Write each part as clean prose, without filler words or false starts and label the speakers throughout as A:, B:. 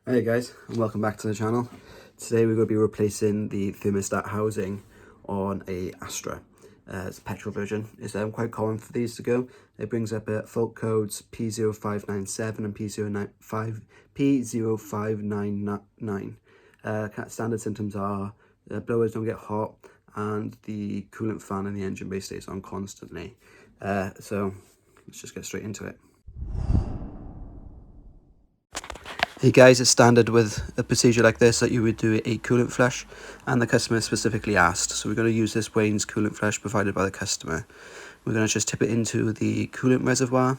A: Hey guys, and welcome back to the channel. Today we're going to be replacing the thermostat housing on a Astra. It's a petrol version. It's quite common for these to go. It brings up fault codes p0397 and p0599. Standard symptoms are blowers don't get hot and the coolant fan in the engine bay stays on constantly. So let's just get straight into it. Hey guys, it's standard with a procedure like this that you would do a coolant flush, and the customer specifically asked. So we're going to use this Wayne's coolant flush provided by the customer. We're going to just tip it into the coolant reservoir.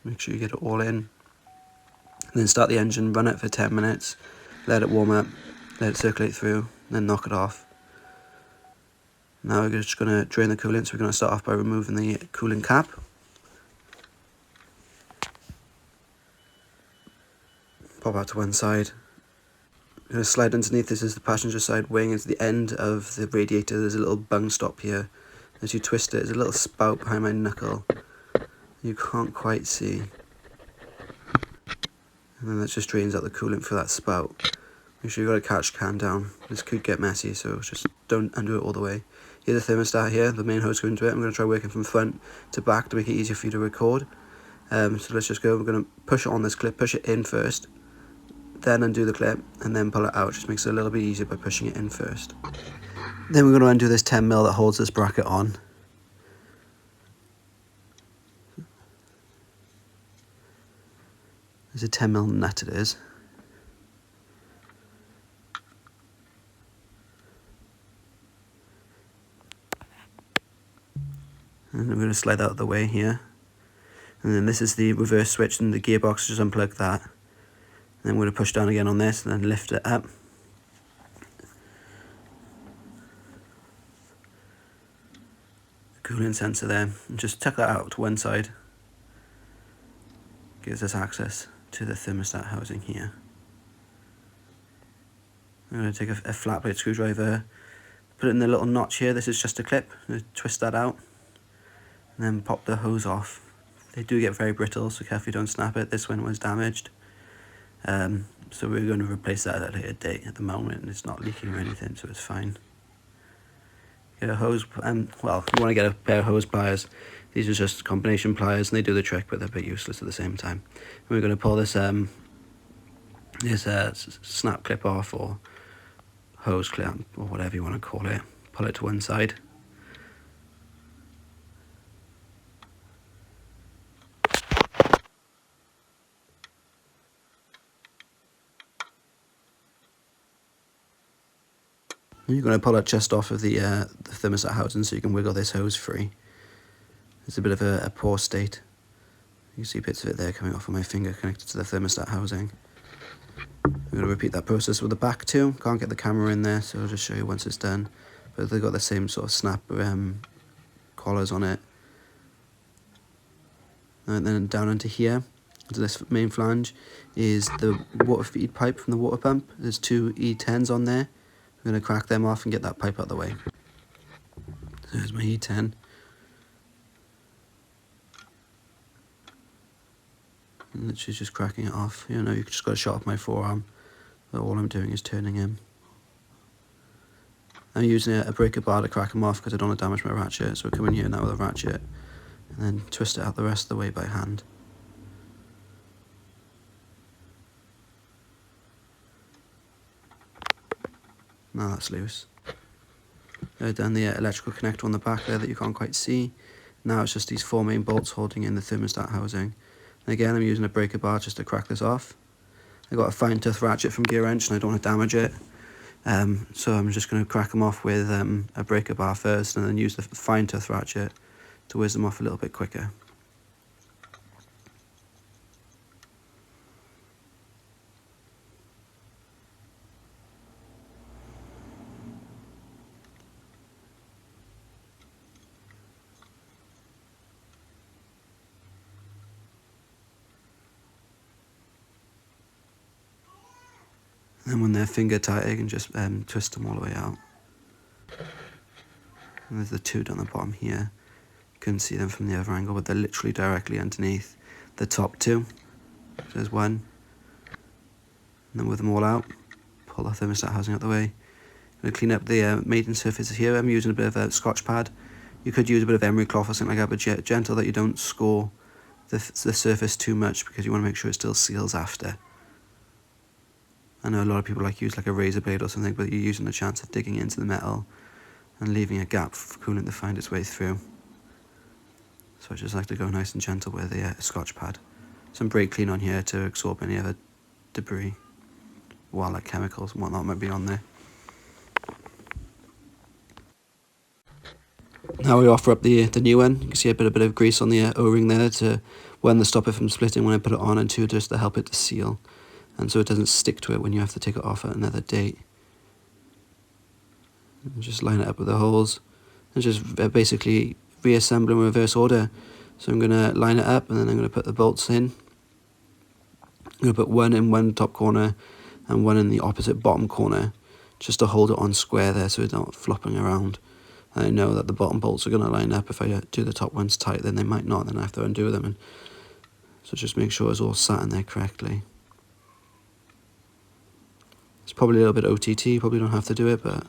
A: Make sure you get it all in. And then start the engine, run it for 10 minutes, let it warm up, let it circulate through, then knock it off. Now we're just going to drain the coolant, so we're going to start off by removing the coolant cap. Pop out to one side. I'm going to slide underneath. This is the passenger side wing. It's the end of the radiator. There's a little bung stop here. As you twist it, there's a little spout behind my knuckle. You can't quite see. And then that just drains out the coolant for that spout. Make sure you've got a catch can down. This could get messy, so just don't undo it all the way. Here's the thermostat here, the main hose going to it. I'm going to try working from front to back to make it easier for you to record. So let's just go. We're going to push it on this clip, push it in first. Then undo the clip and then pull it out. Just makes it a little bit easier by pushing it in first. Then we're going to undo this 10mm that holds this bracket on. There's a 10mm nut it is. And I'm going to slide out of the way here. And then this is the reverse switch and the gearbox, just unplug that. And then I'm going to push down again on this and then lift it up. Coolant sensor there, and just tuck that out to one side. Gives us access to the thermostat housing here. I'm going to take a flat blade screwdriver, put it in the little notch here. This is just a clip. I'm going to twist that out and then pop the hose off. They do get very brittle, so careful you don't snap it. This one was damaged, so we're going to replace that at a later date. At the moment it's not leaking or anything, so it's fine. Get a hose, well, you want to get a pair of hose pliers. These are just combination pliers and they do the trick, but they're a bit useless at the same time. And we're going to pull this snap clip off, or hose clip, or whatever you want to call it. Pull it to one side. And you're going to pull it just off of the thermostat housing so you can wiggle this hose free. It's a bit of a poor state. You can see bits of it there coming off of my finger connected to the thermostat housing. I'm going to repeat that process with the back too. Can't get the camera in there, so I'll just show you once it's done. But they've got the same sort of snap collars on it. And then down into here, into this main flange, is the water feed pipe from the water pump. There's two E10s on there. I'm going to crack them off and get that pipe out of the way. So here's my E10. And literally just cracking it off. You know, you just got a shot of my forearm, but all I'm doing is turning him. I'm using a breaker bar to crack them off because I don't want to damage my ratchet, so we're coming here now with a ratchet, and then twist it out the rest of the way by hand. Now that's loose. I've done the electrical connector on the back there that you can't quite see. Now it's just these four main bolts holding in the thermostat housing. And again, I'm using a breaker bar just to crack this off. I got a fine tooth ratchet from Gear Wrench and I don't want to damage it. So I'm just going to crack them off with a breaker bar first, and then use the fine tooth ratchet to whiz them off a little bit quicker. And when they're finger tight, you can just twist them all the way out. And there's the two down the bottom here. You couldn't see them from the other angle, but they're literally directly underneath. the top two. So there's one. And then with them all out, pull the thermostat housing out the way. I'm going to clean up the mating surface here. I'm using a bit of a Scotch pad. You could use a bit of emery cloth or something like that, but gentle that you don't score the surface too much, because you want to make sure it still seals after. I know a lot of people like use like a razor blade or something, but you're using the chance of digging into the metal and leaving a gap for coolant to find its way through. So I just like to go nice and gentle with the Scotch pad. Some brake clean on here to absorb any other debris, while like chemicals and whatnot might be on there. Now we offer up the new one. You can see a bit of grease on the O-ring there to when the stopper from splitting when I put it on, and two, just to help it to seal, and so it doesn't stick to it when you have to take it off at another date. And just line it up with the holes and just basically reassemble in reverse order. So I'm going to line it up, and then I'm going to put the bolts in. I'm going to put one in one top corner and one in the opposite bottom corner, just to hold it on square there so it's not flopping around. And I know that the bottom bolts are going to line up. If I do the top ones tight, then they might not, then I have to undo them. And so just make sure it's all sat in there correctly. It's probably a little bit OTT, probably don't have to do it, but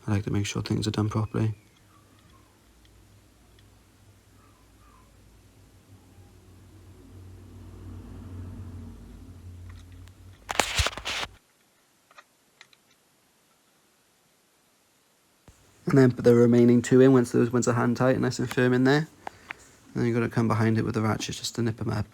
A: I like to make sure things are done properly. And then put the remaining two in once those ones are hand tight and nice and firm in there. And then you've got to come behind it with the ratchet just to nip them up.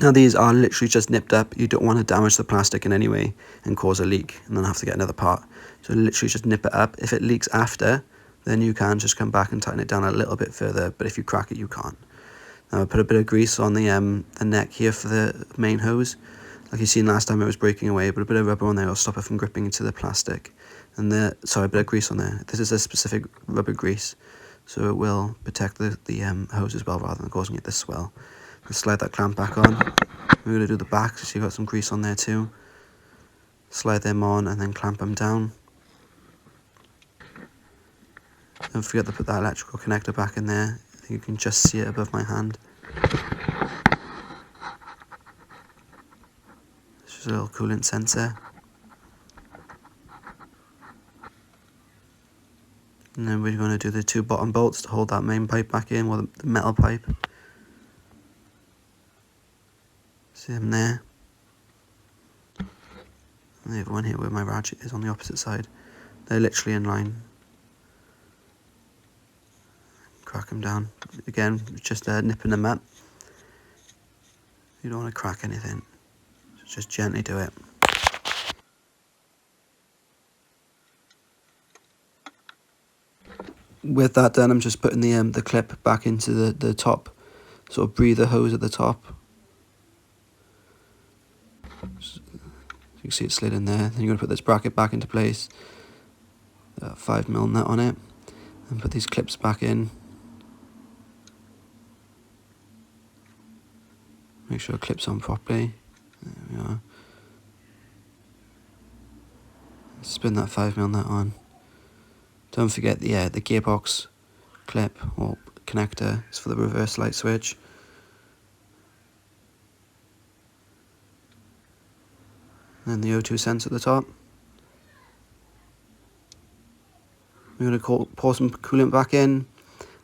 A: Now these are literally just nipped up. You don't want to damage the plastic in any way and cause a leak and then have to get another part. So literally just nip it up. If it leaks after, then you can just come back and tighten it down a little bit further, but if you crack it, you can't. Now I put a bit of grease on the neck here for the main hose. Like you seen last time, it was breaking away, but a bit of rubber on there will stop it from gripping into the plastic. And sorry, a bit of grease on there. This is a specific rubber grease, so it will protect the hose as well, rather than causing it to swell. Let's slide that clamp back on. We're going to do the back, so you've got some grease on there too. Slide them on and then clamp them down. Don't forget to put that electrical connector back in there. I think you can just see it above my hand. It's just a little coolant sensor. And then we're going to do the two bottom bolts to hold that main pipe back in, or the metal pipe. See them there. And the other one here where my ratchet is on the opposite side. They're literally in line. Crack them down. Again, just nipping them up. You don't want to crack anything. Just gently do it. With that done, I'm just putting the clip back into the top sort of breather hose at the top. You can see it slid in there. Then you're going to put this bracket back into place. 5mm nut on it. And put these clips back in. Make sure it clips on properly. There we are. Spin that 5mm nut on. Don't forget the gearbox clip or connector is for the reverse light switch. And then the O2 sensor at the top. We're going to pour some coolant back in,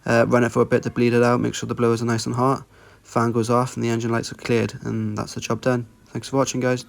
A: run it for a bit to bleed it out, make sure the blowers are nice and hot. fan goes off and the engine lights are cleared, and that's the job done. Thanks for watching, guys.